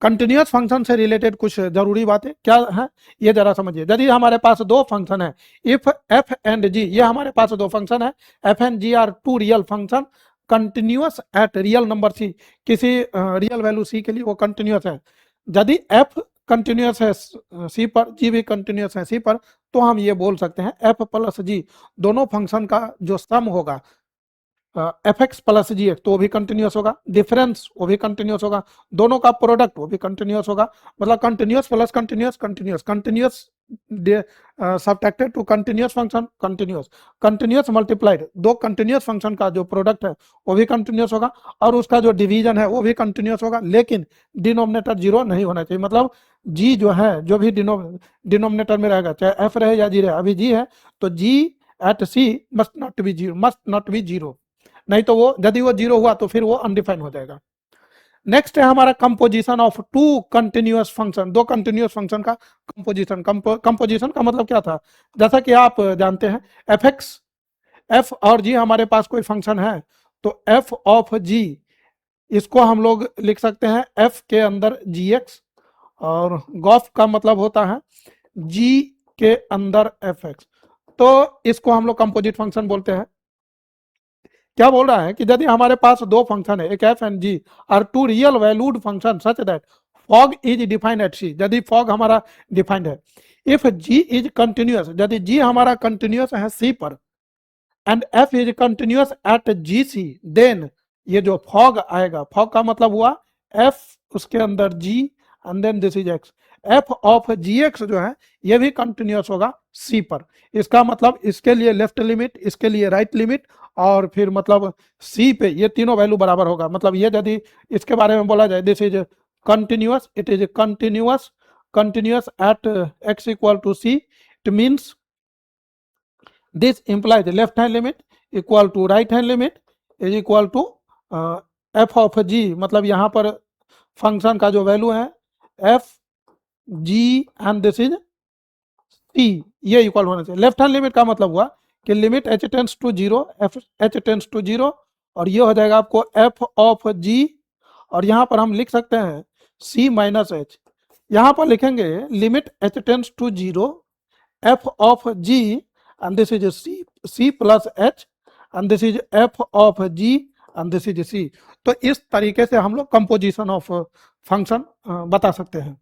Continuous function से related कुछ जरूरी बातें क्या है ये जरा समझिए। यदि हमारे पास दो फंक्शन है, इफ एफ एंड जी, ये हमारे पास दो फंक्शन है, F and G are two real function continuous at real number C, किसी रियल वैल्यू सी के लिए वो कंटिन्यूअस है। यदि एफ कंटिन्यूअस है सी पर, जी भी कंटिन्यूअस है सी पर, तो हम ये बोल सकते हैं एफ प्लस जी दोनों फंक्शन का जो सम होगा एफ एक्स प्लस जी एक्स, तो वो भी कंटिन्यूअस होगा, डिफरेंस वो भी कंटिन्यूअस होगा, दोनों का प्रोडक्ट वो भी कंटिन्यूअस होगा। मतलब continuous plus continuous, continuous continuous subtracted to continuous function continuous, continuous multiplied दो कंटिन्यूअस फंक्शन का जो प्रोडक्ट है वो भी कंटिन्यूअस होगा, और उसका जो डिवीजन है वो भी कंटिन्यूअस होगा, लेकिन डिनोमिनेटर जीरो नहीं होना चाहिए। मतलब जी जो है, जो भी डिनोमिनेटर में रहेगा, चाहे एफ रहे या जी रहे, अभी जी है तो G at C must not be zero, must not be zero, नहीं तो वो यदि वो जीरो हुआ तो फिर वो अनडिफाइंड हो जाएगा। नेक्स्ट है हमारा composition of two continuous function, दो कंटिन्यूअस फंक्शन का कंपोजिशन। कंपोजिशन का मतलब क्या था, जैसा कि आप जानते हैं एफ एक्स, एफ और जी हमारे पास कोई फंक्शन है तो एफ ऑफ जी, इसको हम लोग लिख सकते हैं एफ के अंदर जी एक्स, और गॉफ का मतलब होता है जी के अंदर एफ एक्स, तो इसको हम लोग कंपोजिट फंक्शन बोलते हैं। क्या बोल रहा है कि यदि हमारे पास दो फंक्शन है, एक F and G, are two real valued function such that fog is defined at C, यदि फॉग हमारा डिफाइंड है, इफ जी इज कंटिन्यूअस, यदि जी हमारा कंटिन्यूअस है सी पर, and F is continuous at G C, then ये जो fog आएगा, फॉग का मतलब हुआ एफ उसके अंदर G and then this is X, F of G X जो है ये भी कंटिन्यूअस होगा सी पर। इसका मतलब इसके लिए लेफ्ट लिमिट, इसके लिए राइट लिमिट, और फिर मतलब सी पे ये तीनों वैल्यू बराबर होगा। मतलब ये यदि इसके बारे में बोला जाए, this is continuous, it is continuous, continuous at X equal to C, it means this implies left hand limit equal to right hand limit is equal to f of g, मतलब यहाँ पर फंक्शन का जो value है f g and this is c, ये इक्वल होना चाहिए। लेफ्ट हैंड लिमिट का मतलब हुआ कि limit h tends to zero, f h tends to zero, और ये हो जाएगा आपको f ऑफ g, और यहाँ पर हम लिख सकते हैं c माइनस h, यहाँ पर लिखेंगे limit h tends to zero f of g and this is c plus h and this is f of g and this is c। तो इस तरीके से हम लोग कंपोजिशन ऑफ फंक्शन बता सकते हैं।